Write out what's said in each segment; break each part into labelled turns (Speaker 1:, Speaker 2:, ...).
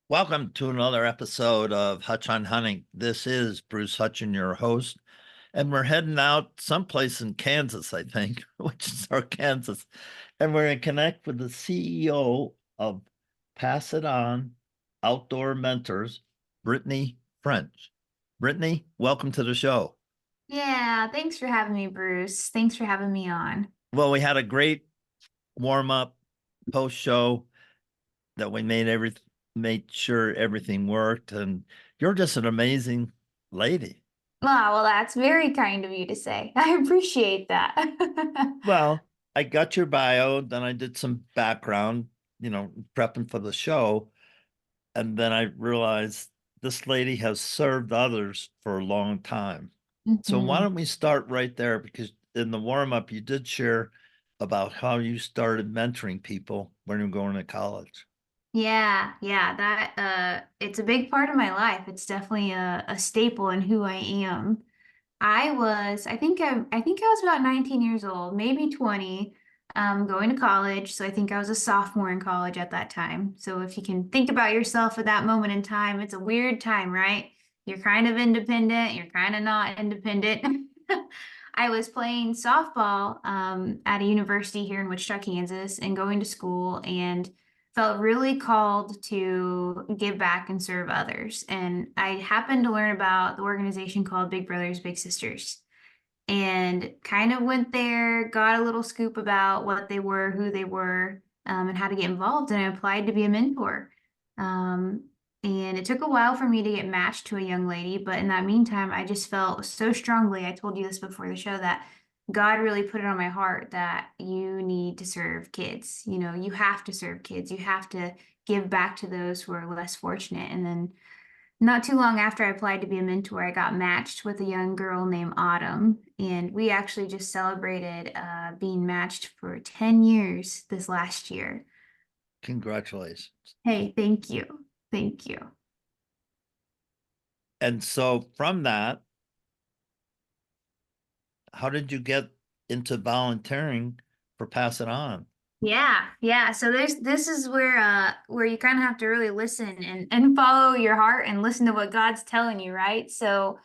Speaker 1: Welcome to another episode of Hutch on Hunting. This is Bruce Hutchin, your host, and we're heading out someplace in Kansas, I think, Wichita, Kansas, and we're going to connect with the CEO of Pass It On Outdoor Mentors, Brittany French. Brittany, welcome to the show.
Speaker 2: Yeah, thanks for having me, Bruce. Thanks for having me on.
Speaker 1: Well, we had a great warm up post show that we made sure everything worked, and you're just an amazing lady.
Speaker 2: Well, that's very kind of you to say. I appreciate that.
Speaker 1: Well, I got your bio, then I did some background, prepping for the show. And then I realized this lady has served others for a long time. So why
Speaker 2: Mhm.
Speaker 1: don't we start right there? Because in the warm up, you did share about how you started mentoring people when you were going to college.
Speaker 2: Yeah, that it's a big part of my life. It's definitely a staple in who I am. I think I was about 19 years old, maybe 20, going to college. So I think I was a sophomore in college at that time. So if you can think about yourself at that moment in time, it's a weird time, right? You're kind of independent, you're kind of not independent. I was playing softball at a university here in Wichita, Kansas, and going to school and felt really called to give back and serve others. And I happened to learn about the organization called Big Brothers Big Sisters and kind of went there, got a little scoop about what they were, who they were, and how to get involved. And I applied to be a mentor. Um, and it took a while for me to get matched to a young lady, but in that meantime, I just felt so strongly. I told you this before the show that God really put it on my heart that you need to serve kids. You know, you have to serve kids. You have to give back to those who are less fortunate. And then not too long after I applied to be a mentor, I got matched with a young girl named Autumn. And we actually just celebrated being matched for 10 years this last year.
Speaker 1: Congratulations.
Speaker 2: Hey, thank you. Thank you.
Speaker 1: And so from that, how did you get into volunteering for Pass It On?
Speaker 2: Yeah. So this is where you kind of have to really listen and follow your heart and listen to what God's telling you, right? So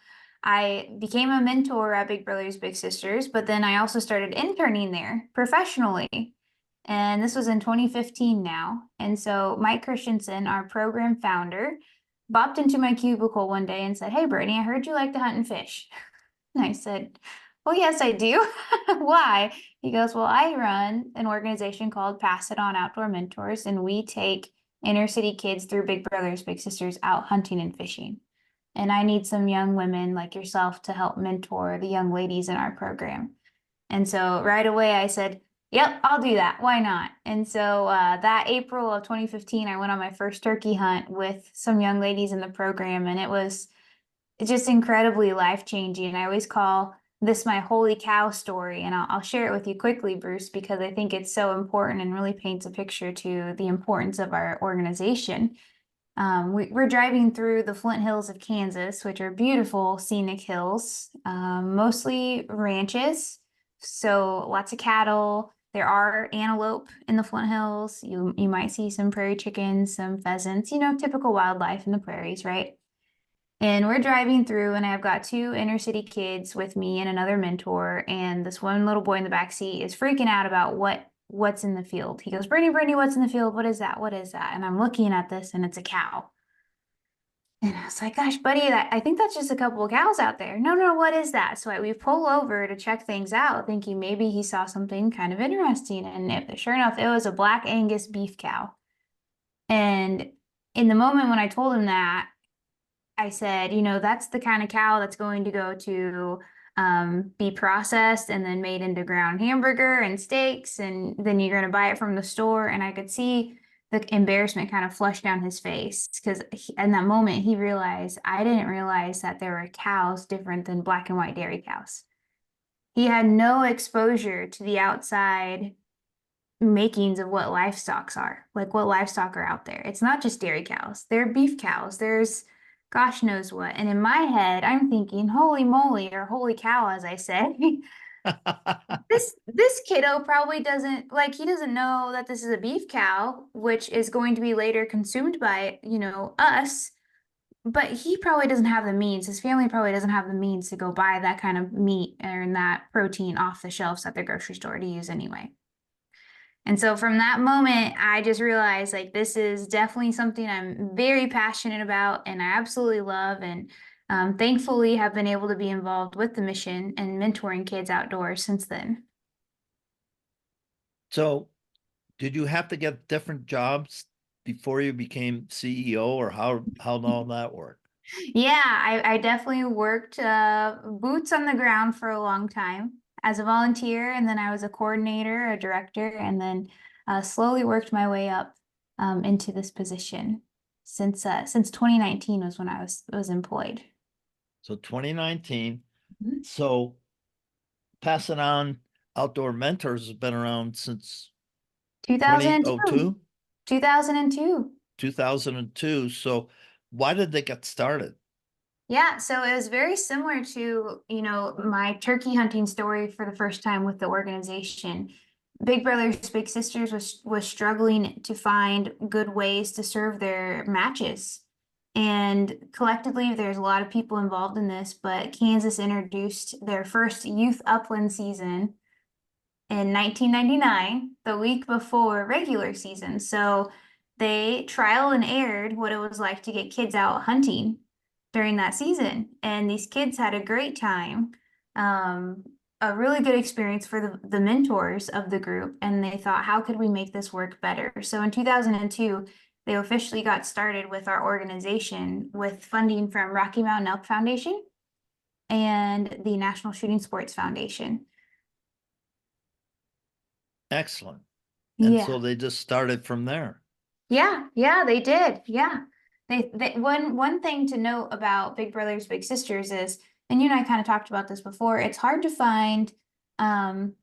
Speaker 2: I became a mentor at Big Brothers Big Sisters, but then I also started interning there professionally. And this was in 2015 now. And so Mike Christensen, our program founder, bopped into my cubicle one day and said, "Hey, Brittany, I heard you like to hunt and fish." And I said, "Well, yes, I do." Why? He goes, "Well, I run an organization called Pass It On Outdoor Mentors, and we take inner city kids through Big Brothers Big Sisters out hunting and fishing. And I need some young women like yourself to help mentor the young ladies in our program." And so right away I said, "Yep, I'll do that. Why not?" And so that April of 2015, I went on my first turkey hunt with some young ladies in the program, and it was just incredibly life-changing. I always call this my holy cow story, and I'll share it with you quickly, Bruce, because I think it's so important and really paints a picture to the importance of our organization. We're driving through the Flint Hills of Kansas, which are beautiful scenic hills, mostly ranches. So lots of cattle. There are antelope in the Flint Hills. You might see some prairie chickens, some pheasants, typical wildlife in the prairies, right? And we're driving through, and I've got two inner city kids with me and another mentor. And this one little boy in the back seat is freaking out about what's in the field. He goes, Brittany, what's in the field? What is that? What is that?" And I'm looking at this, and it's a cow. And I was like, "Gosh, buddy, I think that's just a couple of cows out there." "No, no, what is that?" So we pull over to check things out, thinking maybe he saw something kind of interesting. And sure enough, it was a black Angus beef cow. And in the moment when I told him that, I said, "That's the kind of cow that's going to go to be processed and then made into ground hamburger and steaks, and then you're going to buy it from the store." And I could see the embarrassment kind of flush down his face because in that moment he realized I didn't realize that there were cows different than black and white dairy cows. He had no exposure to the outside makings of what livestock are, like what livestock are out there. It's not just dairy cows, there are beef cows, there's gosh knows what. And in my head, I'm thinking, holy moly, or holy cow, as I say. This kiddo probably doesn't like he doesn't know that this is a beef cow, which is going to be later consumed by, us. But he probably doesn't have the means. His family probably doesn't have the means to go buy that kind of meat and that protein off the shelves at the grocery store to use anyway. And so from that moment, I just realized like this is definitely something I'm very passionate about and I absolutely love. And thankfully have been able to be involved with the mission and mentoring kids outdoors since then.
Speaker 1: So did you have to get different jobs before you became CEO, or how all that worked?
Speaker 2: Yeah, I definitely worked boots on the ground for a long time as a volunteer, and then I was a coordinator, a director, and then slowly worked my way up into this position since 2019 was when I was employed.
Speaker 1: So 2019.
Speaker 2: Mhm.
Speaker 1: So passing on outdoor mentors has been around since
Speaker 2: 2002.
Speaker 1: 2002,
Speaker 2: 2002.
Speaker 1: 2002. So why did they get started?
Speaker 2: Yeah, so it was very similar to, my turkey hunting story for the first time with the organization. Big Brothers Big Sisters was struggling to find good ways to serve their matches. And collectively, there's a lot of people involved in this, but Kansas introduced their first youth upland season in 1999, the week before regular season. So they trial and aired what it was like to get kids out hunting during that season. And these kids had a great time, a really good experience for the mentors of the group. And they thought, how could we make this work better? So in 2002, they officially got started with our organization with funding from Rocky Mountain Elk Foundation and the National Shooting Sports Foundation.
Speaker 1: Excellent. And
Speaker 2: Yeah.
Speaker 1: so they just started from there.
Speaker 2: Yeah, they did. Yeah. They one thing to note about Big Brothers Big Sisters is, and you and I kind of talked about this before, it's hard to find um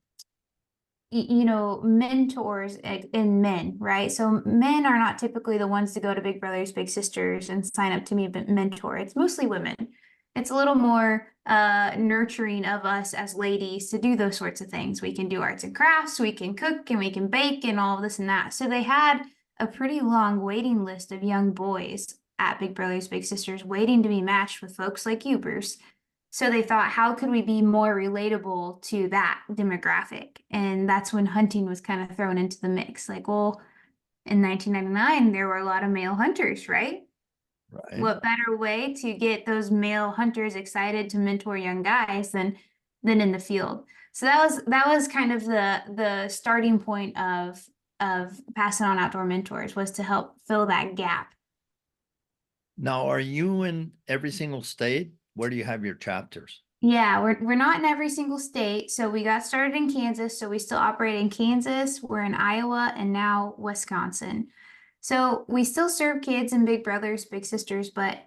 Speaker 2: mentors in men, right? So men are not typically the ones to go to Big Brothers Big Sisters and sign up to be a mentor. It's mostly women. It's a little more nurturing of us as ladies to do those sorts of things. We can do arts and crafts, we can cook and we can bake and all this and that. So they had a pretty long waiting list of young boys at Big Brothers Big Sisters waiting to be matched with folks like you, Bruce. So they thought, how could we be more relatable to that demographic? And that's when hunting was kind of thrown into the mix. Like, well, in 1999, there were a lot of male hunters, right?
Speaker 1: Right.
Speaker 2: What better way to get those male hunters excited to mentor young guys than in the field? So that was kind of the starting point of passing on outdoor mentors was to help fill that gap.
Speaker 1: Now, are you in every single state? Where do you have your chapters?
Speaker 2: Yeah, we're not in every single state. So we got started in Kansas, so we still operate in Kansas, we're in Iowa, and now Wisconsin. So we still serve kids and big brothers, big sisters, but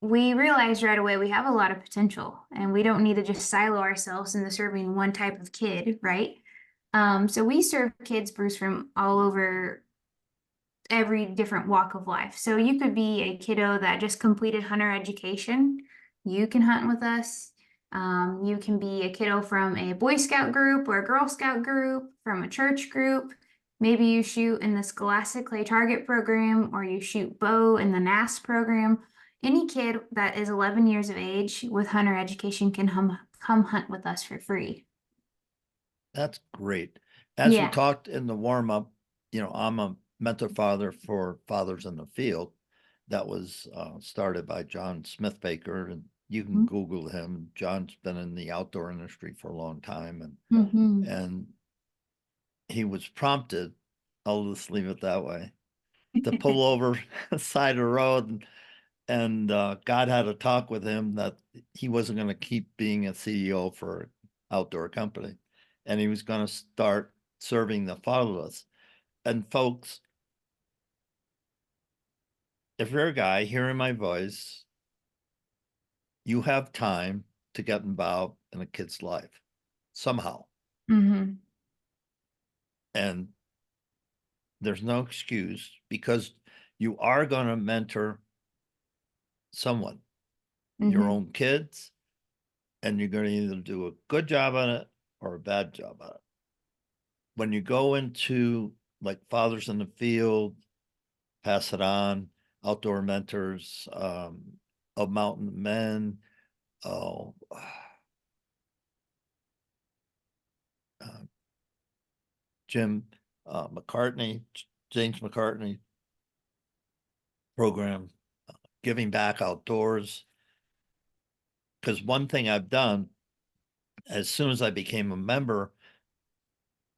Speaker 2: we realized right away we have a lot of potential and we don't need to just silo ourselves into serving one type of kid, right? So we serve kids, Bruce, from all over every different walk of life. So you could be a kiddo that just completed hunter education. You can hunt with us. You can be a kiddo from a Boy Scout group or a Girl Scout group, from a church group. Maybe you shoot in the Scholastic Clay Target program or you shoot bow in the NAS program. Any kid that is 11 years of age with hunter education can come hunt with us for free.
Speaker 1: That's great. As we
Speaker 2: Yeah.
Speaker 1: talked in the warm up, I'm a mentor father for Fathers in the Field. That was started by John Smithbaker, and you can Google him. John's been in the outdoor industry for a long time, and he was prompted, I'll just leave it that way, to pull over the side of the road, and God had a talk with him that he wasn't going to keep being a CEO for an outdoor company, and he was going to start serving the fatherless. And folks, if you're a guy hearing my voice, you have time to get involved in a kid's life somehow.
Speaker 2: Mm-hmm.
Speaker 1: And there's no excuse, because you are going to mentor someone, your
Speaker 2: Mm-hmm.
Speaker 1: own kids, and you're going to either do a good job on it or a bad job at it. When you go into like Fathers in the Field, Pass It On, Outdoor Mentors, of Mountain Men, oh, Jim McCartney, James McCartney program, Giving Back Outdoors. Because one thing I've done, as soon as I became a member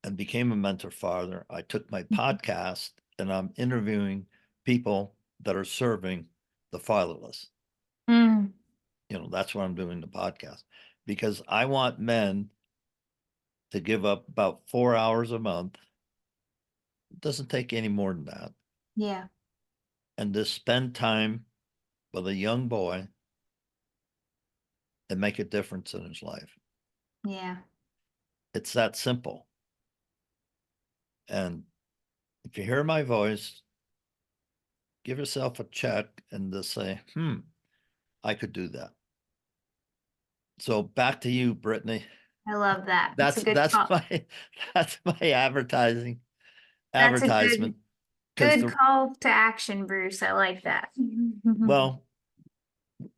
Speaker 1: and became a mentor father, I took my podcast and I'm interviewing people that are serving the fatherless.
Speaker 2: Mm.
Speaker 1: That's what I'm doing the podcast, because I want men to give up about 4 hours a month. It doesn't take any more than that.
Speaker 2: Yeah.
Speaker 1: And to spend time with a young boy and make a difference in his life.
Speaker 2: Yeah.
Speaker 1: It's that simple. And if you hear my voice, give yourself a check and just say, I could do that. So back to you, Brittany.
Speaker 2: I love that. That's a good
Speaker 1: That's
Speaker 2: call.
Speaker 1: that's my advertisement.
Speaker 2: That's a good
Speaker 1: The,
Speaker 2: call to action, Bruce. I like that.
Speaker 1: well,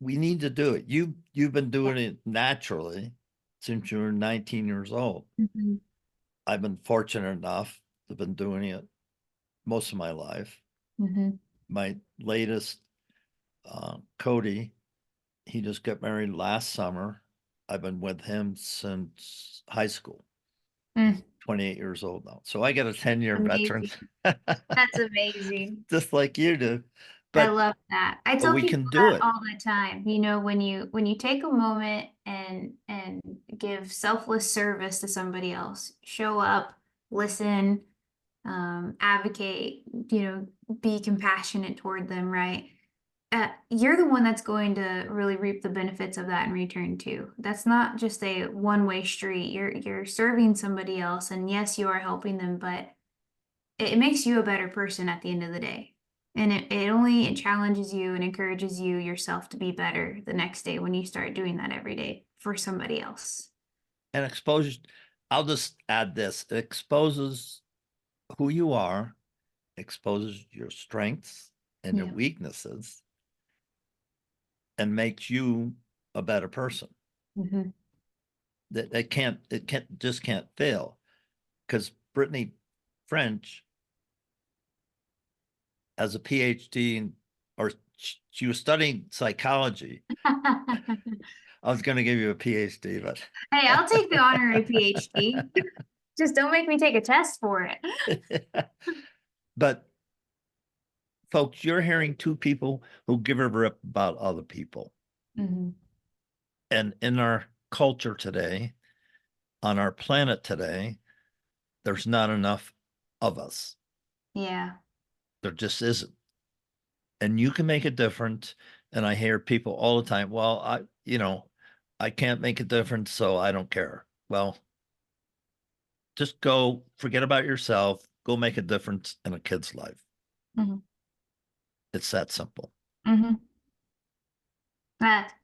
Speaker 1: we need to do it. You've been doing it naturally since you were 19 years old.
Speaker 2: Mhm.
Speaker 1: I've been fortunate enough to have been doing it most of my life.
Speaker 2: Mhm.
Speaker 1: My latest, Cody, he just got married last summer. I've been with him since high school.
Speaker 2: Mm.
Speaker 1: 28 years old now. So I got a 10-year veteran.
Speaker 2: Amazing. That's amazing.
Speaker 1: Just like you do.
Speaker 2: I
Speaker 1: But
Speaker 2: love that. I tell
Speaker 1: we
Speaker 2: people
Speaker 1: can do
Speaker 2: that
Speaker 1: it.
Speaker 2: all the time. When you take a moment and give selfless service to somebody else, show up, listen, advocate, be compassionate toward them, right? You're the one that's going to really reap the benefits of that in return too. That's not just a one-way street. You're serving somebody else, and yes, you are helping them, but it makes you a better person at the end of the day. And it challenges you and encourages you yourself to be better the next day when you start doing that every day for somebody else.
Speaker 1: And exposes, I'll just add this, it exposes who you are, exposes your strengths and your
Speaker 2: Yeah.
Speaker 1: weaknesses, and makes you a better person.
Speaker 2: Mm-hmm.
Speaker 1: It can't fail. Because Brittany French has a PhD or she was studying psychology. I was going to give you a PhD, but
Speaker 2: Hey, I'll take the honorary PhD. Just don't make me take a test for it.
Speaker 1: but folks, you're hearing two people who give a rip about other people.
Speaker 2: Mm-hmm.
Speaker 1: And in our culture today, on our planet today, there's not enough of us.
Speaker 2: Yeah.
Speaker 1: There just isn't. And you can make a difference. And I hear people all the time, well, I can't make a difference, so I don't care. Well, just go, forget about yourself, go make a difference in a kid's life.
Speaker 2: Mm-hmm.
Speaker 1: It's that simple.
Speaker 2: Mm-hmm.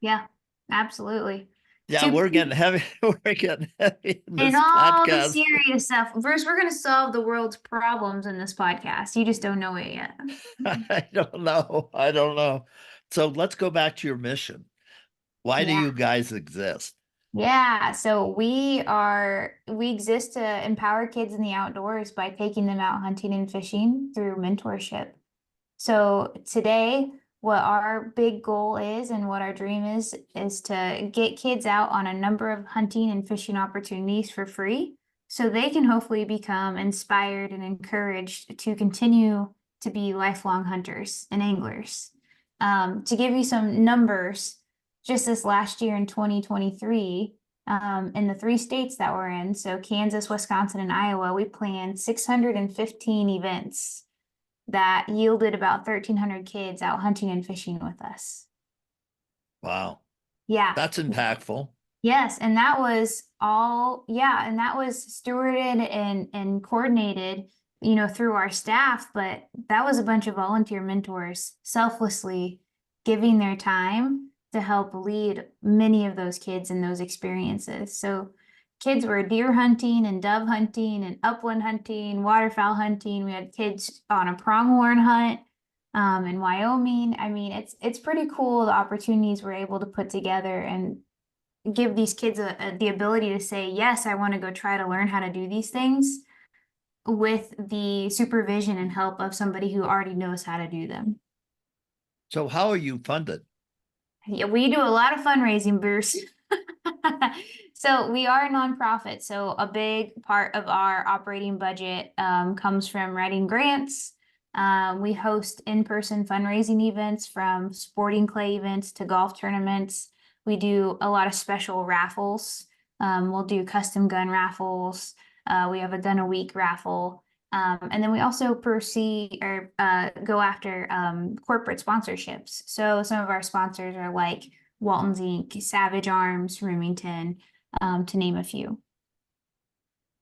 Speaker 2: Yeah, absolutely.
Speaker 1: Yeah,
Speaker 2: Two
Speaker 1: we're getting
Speaker 2: people
Speaker 1: heavy. We're getting heavy in
Speaker 2: and
Speaker 1: this
Speaker 2: all the
Speaker 1: podcast.
Speaker 2: serious stuff. First, we're going to solve the world's problems in this podcast. You just don't know it yet.
Speaker 1: I don't know. I don't know. So let's go back to your mission. Why do
Speaker 2: Yeah.
Speaker 1: you guys exist?
Speaker 2: Yeah, so we exist to empower kids in the outdoors by taking them out hunting and fishing through mentorship. So today, what our big goal is and what our dream is to get kids out on a number of hunting and fishing opportunities for free, so they can hopefully become inspired and encouraged to continue to be lifelong hunters and anglers. To give you some numbers, just this last year in 2023, in the 3 states that we're in, so Kansas, Wisconsin, and Iowa, we planned 615 events that yielded about 1,300 kids out hunting and fishing with us.
Speaker 1: Wow.
Speaker 2: Yeah.
Speaker 1: That's impactful.
Speaker 2: Yes, and that was and that was stewarded and coordinated, through our staff, but that was a bunch of volunteer mentors selflessly giving their time to help lead many of those kids in those experiences. So kids were deer hunting and dove hunting and upland hunting, waterfowl hunting. We had kids on a pronghorn hunt in Wyoming. I mean, it's pretty cool the opportunities we're able to put together and give these kids the ability to say, yes, I want to go try to learn how to do these things with the supervision and help of somebody who already knows how to do them.
Speaker 1: So how are you funded?
Speaker 2: Yeah, we do a lot of fundraising, Bruce. So we are a nonprofit. So a big part of our operating budget comes from writing grants. We host in-person fundraising events from sporting clay events to golf tournaments. We do a lot of special raffles. We'll do custom gun raffles. We have a gun a week raffle. And then we also go after corporate sponsorships. So some of our sponsors are like Walton's Inc., Savage Arms, Remington, to name a few.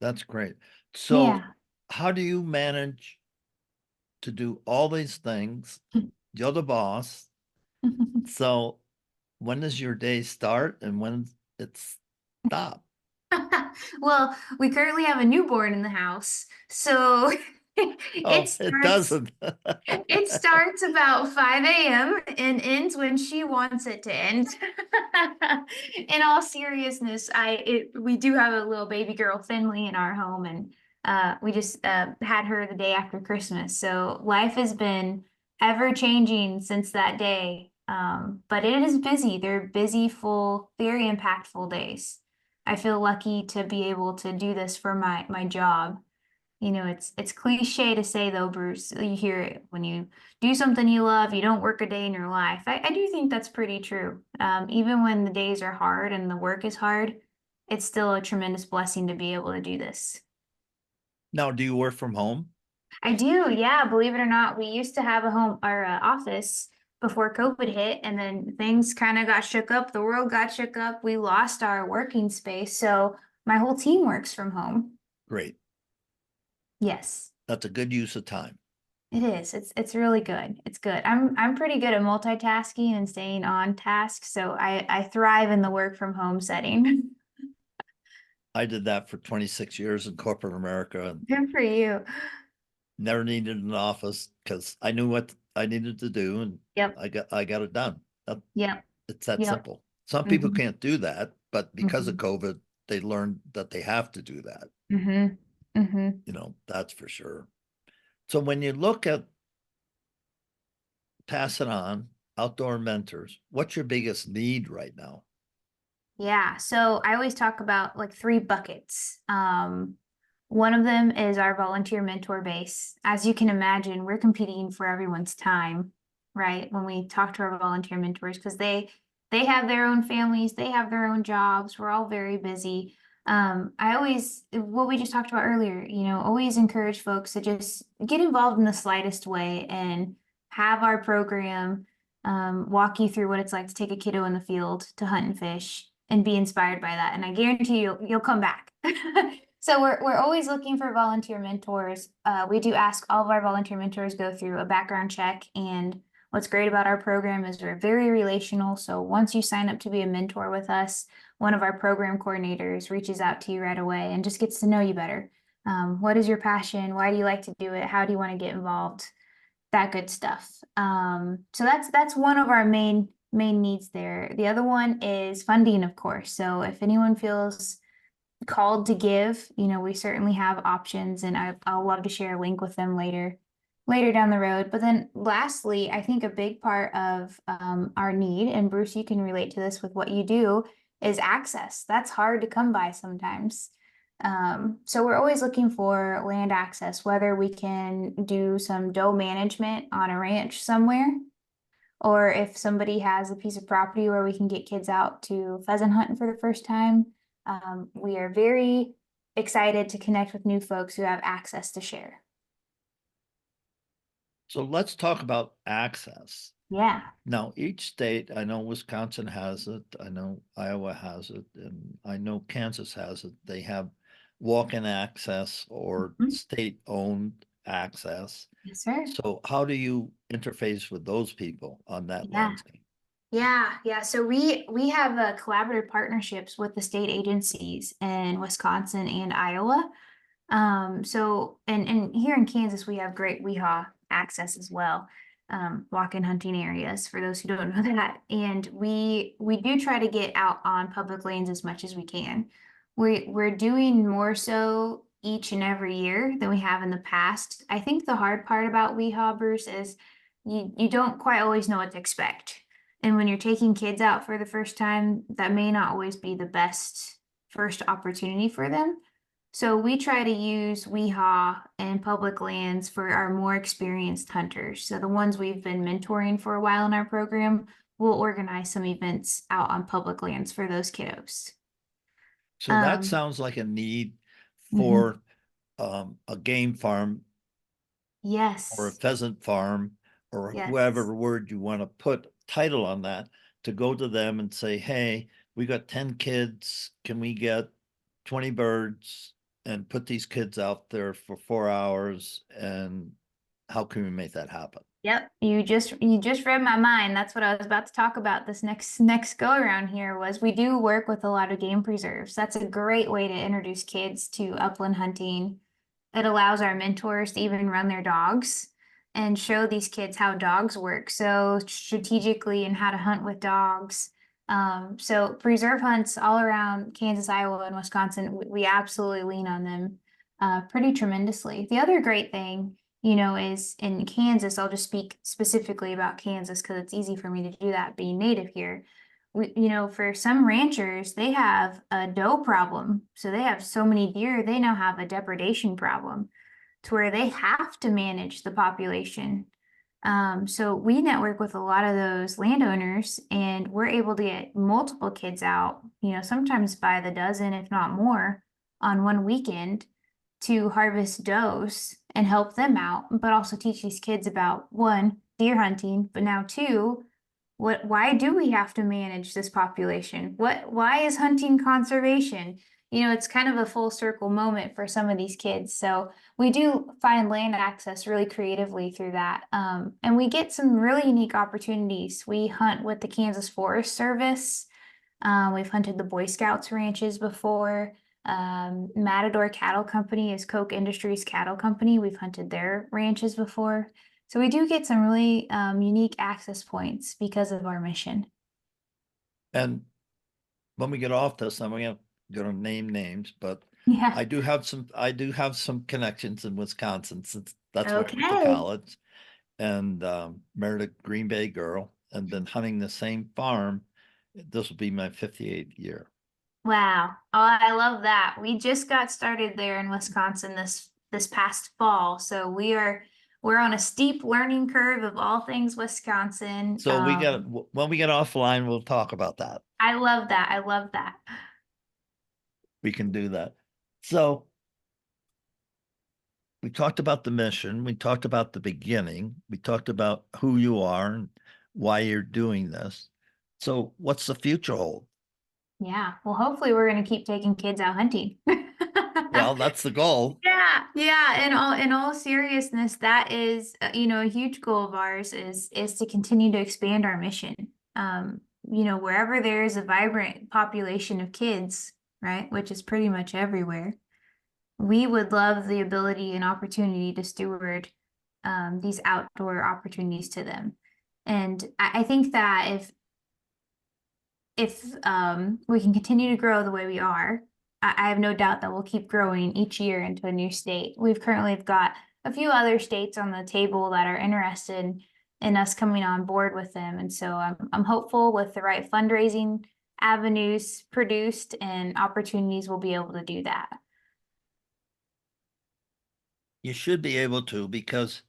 Speaker 1: That's great. So
Speaker 2: Yeah.
Speaker 1: how do you manage to do all these things? You're the boss. So when does your day start and when it stop?
Speaker 2: Well, we currently have a newborn in the house, so
Speaker 1: Oh,
Speaker 2: it
Speaker 1: it
Speaker 2: starts
Speaker 1: doesn't.
Speaker 2: it starts about 5 a.m. and ends when she wants it to end. In all seriousness, we do have a little baby girl, Finley, in our home, and we just had her the day after Christmas. So life has been ever changing since that day. But it is busy. They're busy, full, very impactful days. I feel lucky to be able to do this for my job. You know, it's cliche to say though, Bruce, you hear it when you do something you love, you don't work a day in your life. I do think that's pretty true. Even when the days are hard and the work is hard, it's still a tremendous blessing to be able to do this.
Speaker 1: Now, do you work from home?
Speaker 2: I do, yeah, believe it or not, we used to have a home or office before COVID hit, and then things kind of got shook up. The world got shook up. We lost our working space. So my whole team works from home.
Speaker 1: Great.
Speaker 2: Yes.
Speaker 1: That's a good use of time.
Speaker 2: It is. It's really good. It's good. I'm pretty good at multitasking and staying on task, so I thrive in the work from home setting.
Speaker 1: I did that for 26 years in corporate America and
Speaker 2: Good for you.
Speaker 1: never needed an office because I knew what I needed to do and
Speaker 2: Yep.
Speaker 1: I got it done.
Speaker 2: Yep.
Speaker 1: It's that
Speaker 2: Yep.
Speaker 1: simple. Some people
Speaker 2: Mm-hmm.
Speaker 1: can't do that, but because of
Speaker 2: Mm-hmm.
Speaker 1: COVID, they learned that they have to do that.
Speaker 2: Mm-hmm. Mm-hmm.
Speaker 1: You know, that's for sure. So when you look at pass it on, outdoor mentors, what's your biggest need right now?
Speaker 2: Yeah, so I always talk about like three buckets. One of them is our volunteer mentor base. As you can imagine, we're competing for everyone's time, right? When we talk to our volunteer mentors, because they have their own families, they have their own jobs. We're all very busy. I always, what we just talked about earlier, you know, always encourage folks to just get involved in the slightest way and have our program walk you through what it's like to take a kiddo in the field to hunt and fish and be inspired by that. And I guarantee you'll come back. So we're always looking for volunteer mentors. We do ask all of our volunteer mentors go through a background check. And what's great about our program is we're very relational. So once you sign up to be a mentor with us, one of our program coordinators reaches out to you right away and just gets to know you better. What is your passion? Why do you like to do it? How do you want to get involved? That good stuff. So that's one of our main needs there. The other one is funding, of course. So if anyone feels called to give, you know, we certainly have options, and I'll love to share a link with them later down the road. But then lastly, I think a big part of our need, and Bruce, you can relate to this with what you do, is access. That's hard to come by sometimes. So we're always looking for land access, whether we can do some doe management on a ranch somewhere, or if somebody has a piece of property where we can get kids out to pheasant hunting for the first time. We are very excited to connect with new folks who have access to share.
Speaker 1: So let's talk about access.
Speaker 2: Yeah.
Speaker 1: Now, each state, I know Wisconsin has it, I know Iowa has it, and I know Kansas has it. They have walk-in access or state-owned access.
Speaker 2: Yes, sir.
Speaker 1: So how do you interface with those people on that
Speaker 2: Yeah.
Speaker 1: landscape?
Speaker 2: Yeah. So we have collaborative partnerships with the state agencies in Wisconsin and Iowa. So and here in Kansas, we have great WEHA access as well. Walk-in hunting areas for those who don't know that. And we do try to get out on public lands as much as we can. We're doing more so each and every year than we have in the past. I think the hard part about WEHA, Bruce, is you don't quite always know what to expect. And when you're taking kids out for the first time, that may not always be the best first opportunity for them. So we try to use WEHA and public lands for our more experienced hunters. So the ones we've been mentoring for a while in our program, we'll organize some events out on public lands for those kiddos.
Speaker 1: So that
Speaker 2: Um,
Speaker 1: sounds like a need
Speaker 2: mhm.
Speaker 1: for a game farm or a
Speaker 2: Yes,
Speaker 1: pheasant farm or
Speaker 2: yes.
Speaker 1: whoever word you want to put title on that, to go to them and say, hey, we got 10 kids. Can we get 20 birds and put these kids out there for 4 hours? And how can we make that happen?
Speaker 2: Yep, you just read my mind. That's what I was about to talk about this next go around here was we do work with a lot of game preserves. That's a great way to introduce kids to upland hunting. It allows our mentors to even run their dogs and show these kids how dogs work so strategically and how to hunt with dogs. So preserve hunts all around Kansas, Iowa, and Wisconsin, we absolutely lean on them pretty tremendously. The other great thing, is in Kansas, I'll just speak specifically about Kansas because it's easy for me to do that being native here. For some ranchers, they have a doe problem. So they have so many deer, they now have a depredation problem to where they have to manage the population. So we network with a lot of those landowners and we're able to get multiple kids out, sometimes by the dozen, if not more, on one weekend to harvest does and help them out, but also teach these kids about one, deer hunting, but now two, why do we have to manage this population? Why is hunting conservation? It's kind of a full circle moment for some of these kids. So we do find land access really creatively through that. And we get some really unique opportunities. We hunt with the Kansas Forest Service. We've hunted the Boy Scouts ranches before. Matador Cattle Company is Koch Industries Cattle Company. We've hunted their ranches before. So we do get some really unique access points because of our mission.
Speaker 1: And when we get off this, I'm going to name names, but
Speaker 2: Yeah.
Speaker 1: I do have some connections in Wisconsin, since that's where I went to
Speaker 2: Okay.
Speaker 1: college, and married a Green Bay girl and been hunting the same farm. This will be my 58th year.
Speaker 2: Wow. Oh, I love that. We just got started there in Wisconsin this past fall. So we're on a steep learning curve of all things Wisconsin.
Speaker 1: So when we get offline, we'll talk about that.
Speaker 2: I love that. I love that.
Speaker 1: We can do that. So we talked about the mission. We talked about the beginning. We talked about who you are and why you're doing this. So what's the future hold?
Speaker 2: Yeah. Well, hopefully we're going to keep taking kids out hunting.
Speaker 1: Well, that's the goal.
Speaker 2: Yeah. In all seriousness, that is, a huge goal of ours is to continue to expand our mission. Wherever there is a vibrant population of kids, right, which is pretty much everywhere, we would love the ability and opportunity to steward these outdoor opportunities to them. And I think that if we can continue to grow the way we are, I have no doubt that we'll keep growing each year into a new state. We've currently got a few other states on the table that are interested in us coming on board with them. And so I'm hopeful with the right fundraising avenues produced and opportunities, we'll be able to do that.
Speaker 1: You should be able to, because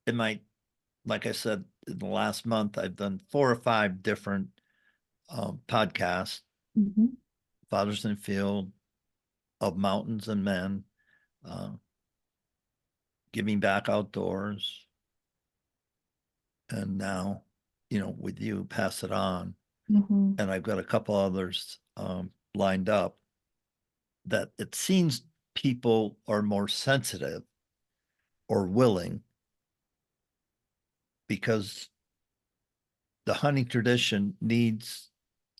Speaker 1: in my, like I said, in the last month, I've done 4 or 5 different podcasts,
Speaker 2: Mhm.
Speaker 1: Fathers in the Field, Of Mountains and Men, uh, Giving Back Outdoors, and now, with you, Pass It On.
Speaker 2: Mhm.
Speaker 1: And I've got a couple others lined up, that it seems people are more sensitive or willing, because the hunting tradition needs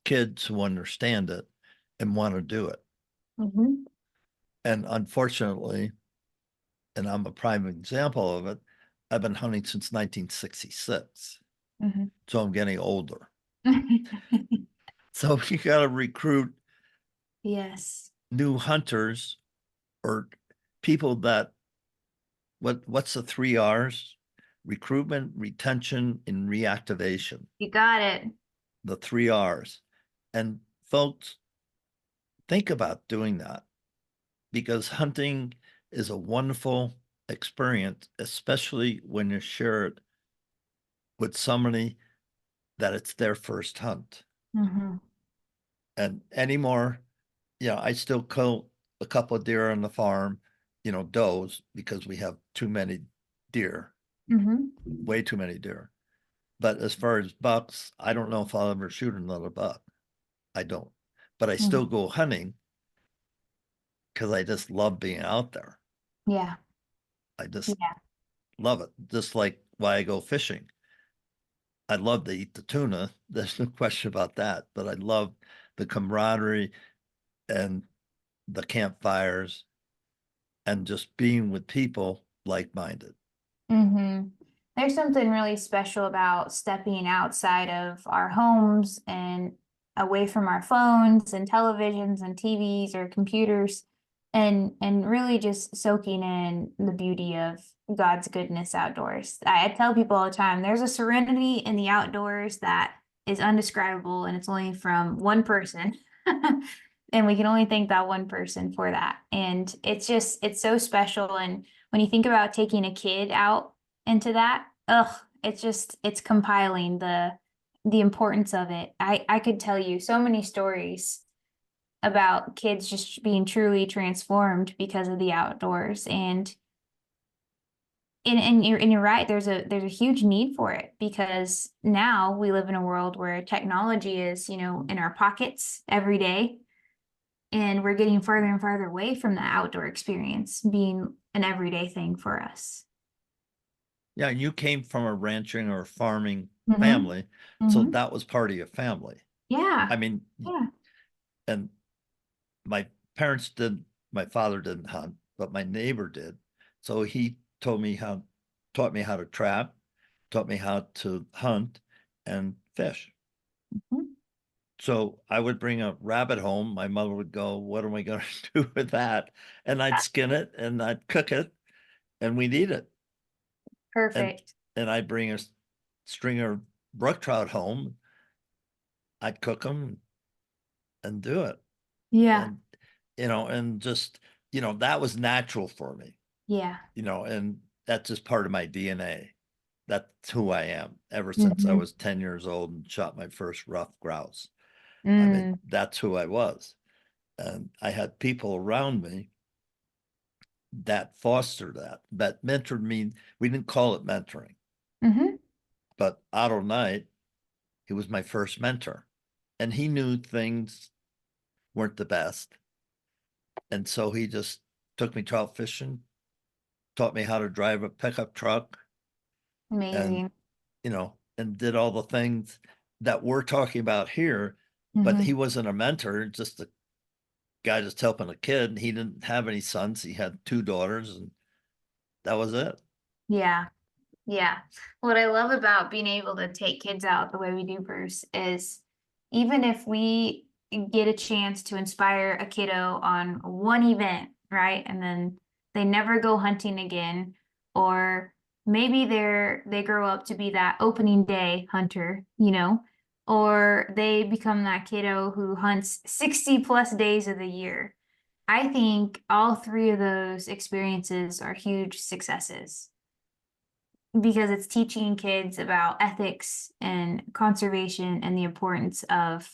Speaker 1: kids who understand it and want to do it.
Speaker 2: Mm-hmm.
Speaker 1: And unfortunately, and I'm a prime example of it, I've been hunting since 1966.
Speaker 2: Mm-hmm.
Speaker 1: So I'm getting older. So you got to recruit
Speaker 2: Yes.
Speaker 1: new hunters or people that what's the 3 R's? Recruitment, retention, and reactivation.
Speaker 2: You got it.
Speaker 1: The 3 R's. And folks, think about doing that because hunting is a wonderful experience, especially when you share it with somebody that it's their first hunt.
Speaker 2: Mm-hmm.
Speaker 1: And anymore, I still kill a couple of deer on the farm, does because we have too many deer,
Speaker 2: Mm-hmm.
Speaker 1: way too many deer. But as far as bucks, I don't know if I'll ever shoot another buck. I don't. But I
Speaker 2: Mm-hmm.
Speaker 1: still go hunting because I just love being out there.
Speaker 2: Yeah.
Speaker 1: I just
Speaker 2: Yeah.
Speaker 1: love it. Just like why I go fishing. I love to eat the tuna. There's no question about that. But I love the camaraderie and the campfires and just being with people like-minded.
Speaker 2: Mm-hmm. There's something really special about stepping outside of our homes and away from our phones and televisions and TVs or computers and really just soaking in the beauty of God's goodness outdoors. I tell people all the time, there's a serenity in the outdoors that is undescribable, and it's only from one person. And we can only thank that one person for that. And it's so special. And when you think about taking a kid out into that, it's compiling the importance of it. I could tell you so many stories about kids just being truly transformed because of the outdoors. And you're right, there's a huge need for it because now we live in a world where technology is, in our pockets every day. And we're getting farther and farther away from the outdoor experience being an everyday thing for us.
Speaker 1: Yeah, and you came from a ranching or farming
Speaker 2: Mm-hmm.
Speaker 1: family, so
Speaker 2: Mm-hmm.
Speaker 1: that was part of your family.
Speaker 2: Yeah.
Speaker 1: I mean,
Speaker 2: Yeah.
Speaker 1: and my parents did, my father didn't hunt, but my neighbor did. So he taught me how to trap, taught me how to hunt and fish.
Speaker 2: Mm-hmm.
Speaker 1: So I would bring a rabbit home. My mother would go, "What am I going to do with that?" And I'd skin it and I'd cook it and we'd eat it. And
Speaker 2: Perfect.
Speaker 1: and I'd bring a string of brook trout home. I'd cook them and do it.
Speaker 2: Yeah.
Speaker 1: And and just, that was natural for me,
Speaker 2: Yeah.
Speaker 1: and that's just part of my DNA. That's who I am ever since I
Speaker 2: Mm-hmm.
Speaker 1: was 10 years old and shot my first rough grouse. I mean,
Speaker 2: Mm.
Speaker 1: that's who I was. And I had people around me that fostered that mentored me. We didn't call it mentoring,
Speaker 2: Mm-hmm.
Speaker 1: but Otto Knight, he was my first mentor. And he knew things weren't the best. And so he just took me trout fishing, taught me how to drive a pickup truck, and
Speaker 2: Amazing.
Speaker 1: and did all the things that we're talking about here. But
Speaker 2: Mm-hmm.
Speaker 1: he wasn't a mentor, just a guy just helping a kid. He didn't have any sons. He had 2 daughters, and that was it.
Speaker 2: Yeah. Yeah. What I love about being able to take kids out the way we do, Bruce, is even if we get a chance to inspire a kiddo on one event, right? And then they never go hunting again, or maybe they grow up to be that opening day hunter, or they become that kiddo who hunts 60 plus days of the year. I think all three of those experiences are huge successes because it's teaching kids about ethics and conservation and the importance of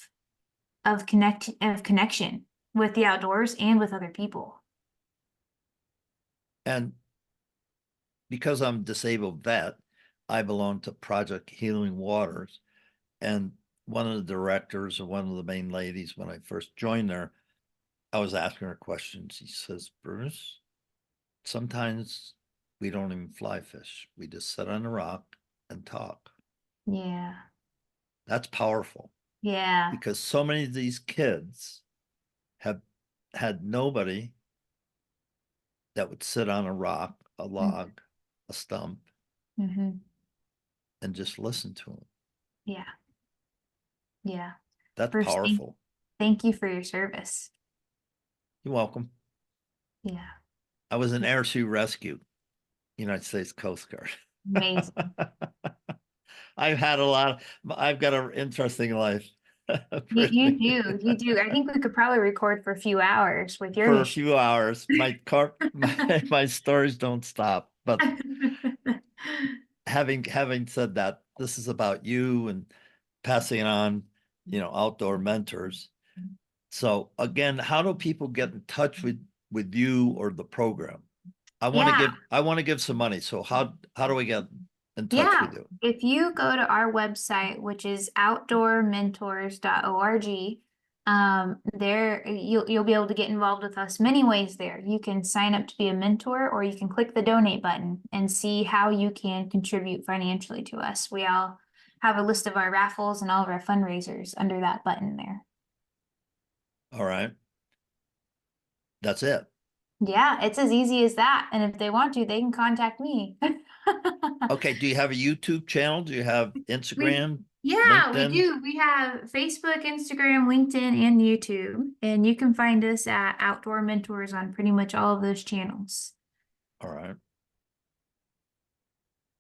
Speaker 2: connection with the outdoors and with other people.
Speaker 1: And because I'm a disabled vet, I belong to Project Healing Waters. And one of the directors or one of the main ladies, when I first joined there, I was asking her questions. He says, "Bruce, sometimes we don't even fly fish. We just sit on a rock and talk."
Speaker 2: Yeah.
Speaker 1: That's powerful
Speaker 2: Yeah.
Speaker 1: because so many of these kids have had nobody that would sit on a rock, a log, a stump,
Speaker 2: Mm-hmm.
Speaker 1: and just listen to them.
Speaker 2: Yeah. Yeah.
Speaker 1: That's
Speaker 2: First,
Speaker 1: powerful.
Speaker 2: thank you for your service.
Speaker 1: You're welcome.
Speaker 2: Yeah.
Speaker 1: I was an air sea rescue, United States Coast Guard.
Speaker 2: Amazing.
Speaker 1: I've got an interesting life.
Speaker 2: You
Speaker 1: Brittany.
Speaker 2: do. You do. I think we could probably record for a few hours with your
Speaker 1: For a
Speaker 2: mission.
Speaker 1: few hours. My stories don't stop. But having said that, this is about you and passing on, outdoor mentors. So again, how do people get in touch with you or the program?
Speaker 2: Yeah.
Speaker 1: I want to give some money. So how do we get in touch
Speaker 2: Yeah.
Speaker 1: with you?
Speaker 2: If you go to our website, which is outdoormentors.org, there you'll be able to get involved with us many ways there. You can sign up to be a mentor, or you can click the donate button and see how you can contribute financially to us. We all have a list of our raffles and all of our fundraisers under that button there.
Speaker 1: All right. That's it.
Speaker 2: Yeah, it's as easy as that. And if they want to, they can contact me.
Speaker 1: Okay. Do you have a YouTube channel? Do you have
Speaker 2: We,
Speaker 1: Instagram,
Speaker 2: yeah, we
Speaker 1: LinkedIn?
Speaker 2: do. We have Facebook, Instagram, LinkedIn, and YouTube. And you can find us at Outdoor Mentors on pretty much all of those channels.
Speaker 1: All right.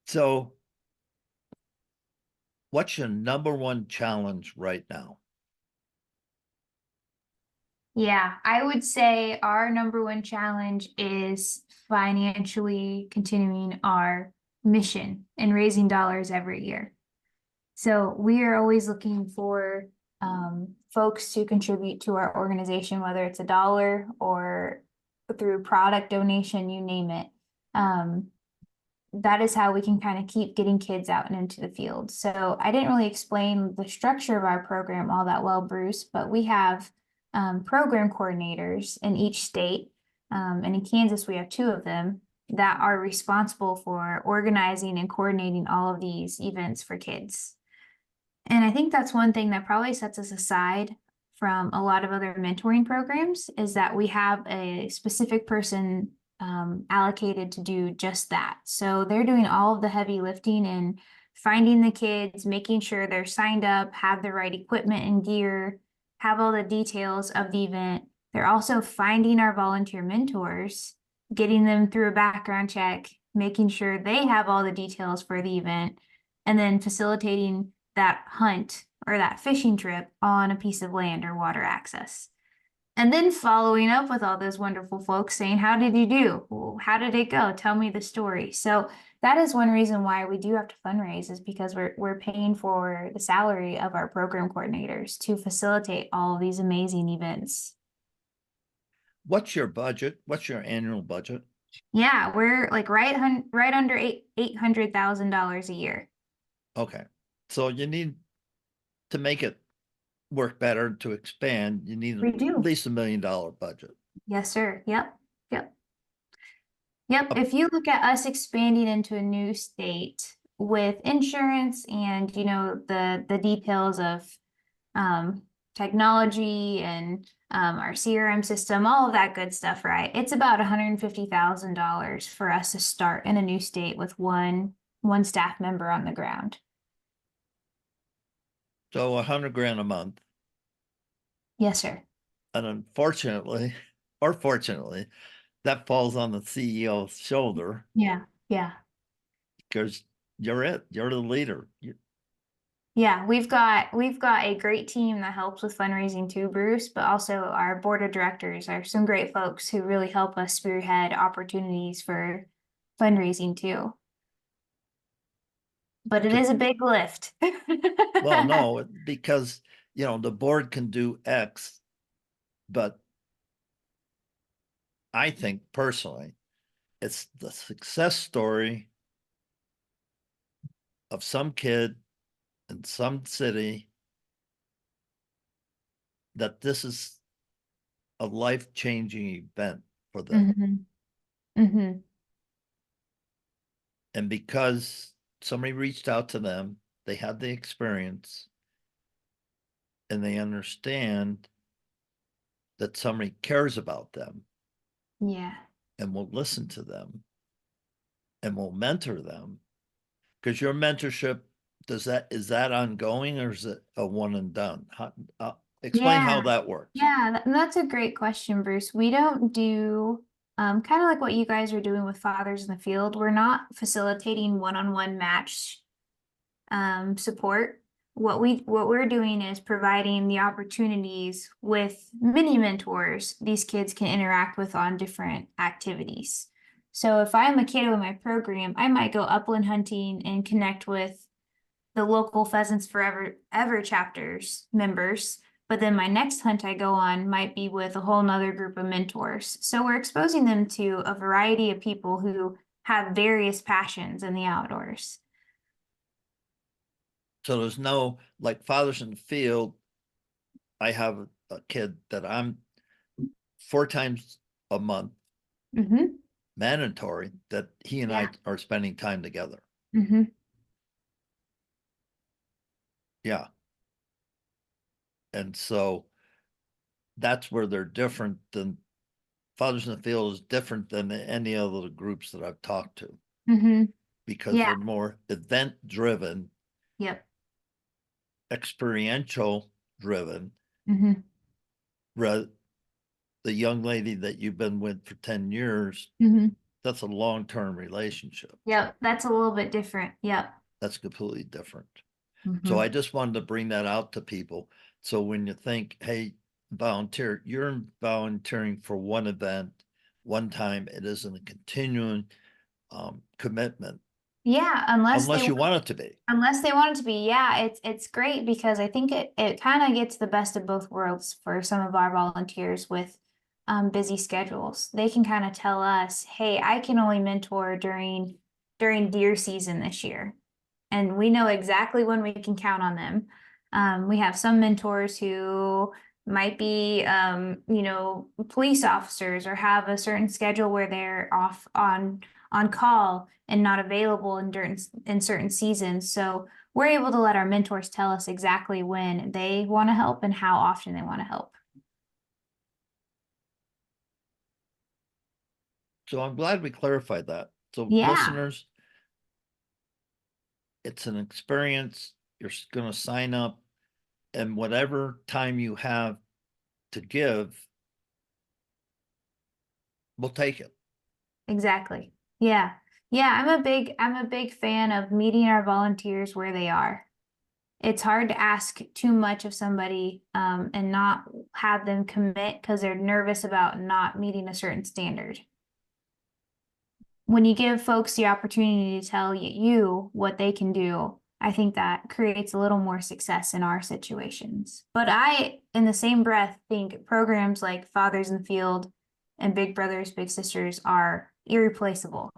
Speaker 1: So what's your number one challenge right now?
Speaker 2: Yeah, I would say our number one challenge is financially continuing our mission and raising dollars every year. So we are always looking for folks to contribute to our organization, whether it's $1 or through product donation, you name it. That is how we can kind of keep getting kids out and into the field. So I didn't really explain the structure of our program all that well, Bruce, but we have program coordinators in each state. And in Kansas, we have 2 of them that are responsible for organizing and coordinating all of these events for kids. And I think that's one thing that probably sets us aside from a lot of other mentoring programs is that we have a specific person allocated to do just that. So they're doing all of the heavy lifting and finding the kids, making sure they're signed up, have the right equipment and gear, have all the details of the event. They're also finding our volunteer mentors, getting them through a background check, making sure they have all the details for the event, and then facilitating that hunt or that fishing trip on a piece of land or water access. And then following up with all those wonderful folks saying, how did you do? How did it go? Tell me the story. So that is one reason why we do have to fundraise is because we're paying for the salary of our program coordinators to facilitate all of these amazing events.
Speaker 1: What's your budget? What's your annual budget?
Speaker 2: Yeah, we're like right under $800,000 a year.
Speaker 1: Okay. So you need to make it work better to expand, you need
Speaker 2: We
Speaker 1: at
Speaker 2: do.
Speaker 1: least $1 million budget.
Speaker 2: Yes, sir. Yep. Yep. Yep,
Speaker 1: Uh,
Speaker 2: if you look at us expanding into a new state with insurance and the details of technology and our CRM system, all of that good stuff, right? It's about $150,000 for us to start in a new state with one staff member on the ground.
Speaker 1: So 100 grand a month.
Speaker 2: Yes, sir.
Speaker 1: And unfortunately, or fortunately, that falls on the CEO's shoulder
Speaker 2: Yeah, yeah.
Speaker 1: because you're the leader.
Speaker 2: Yeah, we've got a great team that helps with fundraising too, Bruce, but also our board of directors are some great folks who really help us spearhead opportunities for fundraising too. But it is a big lift.
Speaker 1: Well, no, because the board can do X, but I think personally, it's the success story of some kid in some city that this is a life-changing event for them.
Speaker 2: Hmm. Hmm.
Speaker 1: And because somebody reached out to them, they had the experience, and they understand that somebody cares about them
Speaker 2: Yeah.
Speaker 1: and will listen to them and will mentor them. Because your mentorship, is that ongoing, or is it a one and done? Explain how
Speaker 2: Yeah.
Speaker 1: that works.
Speaker 2: Yeah, that's a great question, Bruce. We don't do kind of like what you guys are doing with Fathers in the Field. We're not facilitating one-on-one match support. What we're doing is providing the opportunities with mini mentors these kids can interact with on different activities. So if I'm a kiddo in my program, I might go upland hunting and connect with the local Pheasants Forever Ever chapters members. But then my next hunt I go on might be with a whole nother group of mentors. So we're exposing them to a variety of people who have various passions in the outdoors.
Speaker 1: So there's no, like Fathers in the Field, I have a kid that I'm 4 times a month,
Speaker 2: Mm-hmm.
Speaker 1: mandatory, that he and I
Speaker 2: Yeah.
Speaker 1: are spending time together.
Speaker 2: Mm-hmm.
Speaker 1: Yeah. And so that's where they're different than Fathers in the Field is different than any other groups that I've talked to,
Speaker 2: Mm-hmm.
Speaker 1: because
Speaker 2: Yeah.
Speaker 1: they're more event driven,
Speaker 2: Yep.
Speaker 1: experiential driven.
Speaker 2: Mm-hmm.
Speaker 1: The young lady that you've been with for 10 years,
Speaker 2: Mm-hmm.
Speaker 1: that's a long-term relationship.
Speaker 2: Yep. That's a little bit different. Yep.
Speaker 1: That's completely different. So
Speaker 2: Mm-hmm.
Speaker 1: I just wanted to bring that out to people. So when you think, hey, volunteer, you're volunteering for one event, one time. It isn't a continuing commitment
Speaker 2: Yeah,
Speaker 1: unless you want it to be.
Speaker 2: unless they want it to be. Yeah, it's great because I think it kind of gets the best of both worlds for some of our volunteers with busy schedules. They can kind of tell us, hey, I can only mentor during deer season this year. And we know exactly when we can count on them. We have some mentors who might be, police officers or have a certain schedule where they're off on call and not available in certain seasons. So we're able to let our mentors tell us exactly when they want to help and how often they want to help.
Speaker 1: So I'm glad we clarified that. So
Speaker 2: Yeah,
Speaker 1: listeners, it's an experience. You're going to sign up, and whatever time you have to give, we'll take it.
Speaker 2: exactly. Yeah. Yeah, I'm a big fan of meeting our volunteers where they are. It's hard to ask too much of somebody and not have them commit because they're nervous about not meeting a certain standard. When you give folks the opportunity to tell you what they can do, I think that creates a little more success in our situations. But I, in the same breath, think programs like Fathers in the Field and Big Brothers, Big Sisters are irreplaceable.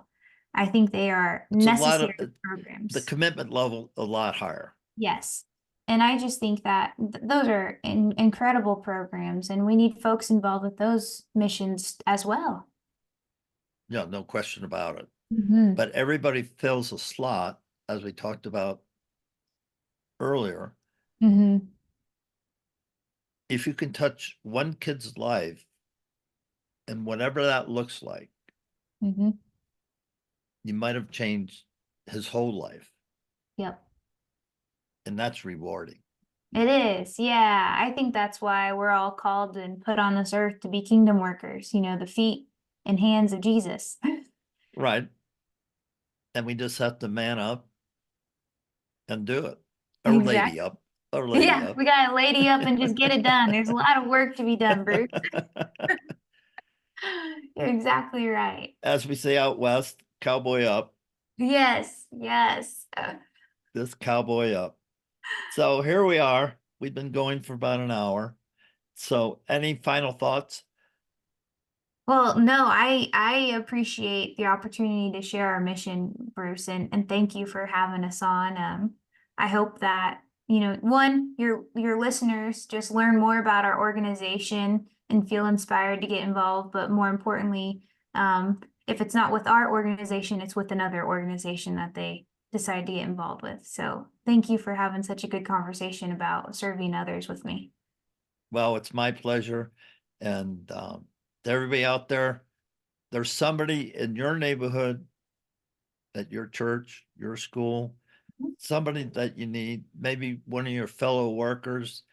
Speaker 2: I think they are
Speaker 1: It's a lot of
Speaker 2: necessary
Speaker 1: the
Speaker 2: programs.
Speaker 1: commitment level a lot higher.
Speaker 2: Yes. And I just think that those are incredible programs, and we need folks involved with those missions as well.
Speaker 1: Yeah, no question about it.
Speaker 2: Mm-hmm.
Speaker 1: But everybody fills a slot, as we talked about earlier.
Speaker 2: Mm-hmm.
Speaker 1: If you can touch one kid's life, and whatever that looks like,
Speaker 2: Mm-hmm.
Speaker 1: you might have changed his whole life.
Speaker 2: Yep.
Speaker 1: And that's rewarding.
Speaker 2: It is. Yeah. I think that's why we're all called and put on this earth to be kingdom workers, the feet and hands of Jesus.
Speaker 1: Right. And we just have to man up and do it. Or lady
Speaker 2: Exactly.
Speaker 1: up. Or lady
Speaker 2: Yeah,
Speaker 1: up.
Speaker 2: we gotta lady up and just get it done. There's a lot of work to be done, Bruce. You're exactly right.
Speaker 1: As we say out west, cowboy up.
Speaker 2: Yes, yes.
Speaker 1: This cowboy up. So here we are. We've been going for about an hour. So any final thoughts?
Speaker 2: Well, no, I appreciate the opportunity to share our mission, Bruce, and thank you for having us on. I hope that, one, your listeners just learn more about our organization and feel inspired to get involved, but more importantly, if it's not with our organization, it's with another organization that they decided to get involved with. So thank you for having such a good conversation about serving others with me.
Speaker 1: Well, it's my pleasure. And to everybody out there, there's somebody in your neighborhood, at your church, your school, somebody that you need. Maybe one of your fellow workers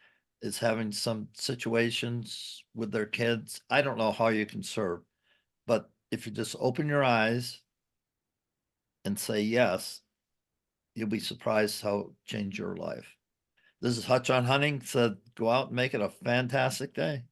Speaker 1: is having some situations with their kids. I don't know how you can serve, but if you just open your eyes and say yes, you'll be surprised how it change your life. This is Hutch on Hunting. Said go out and make it a fantastic day.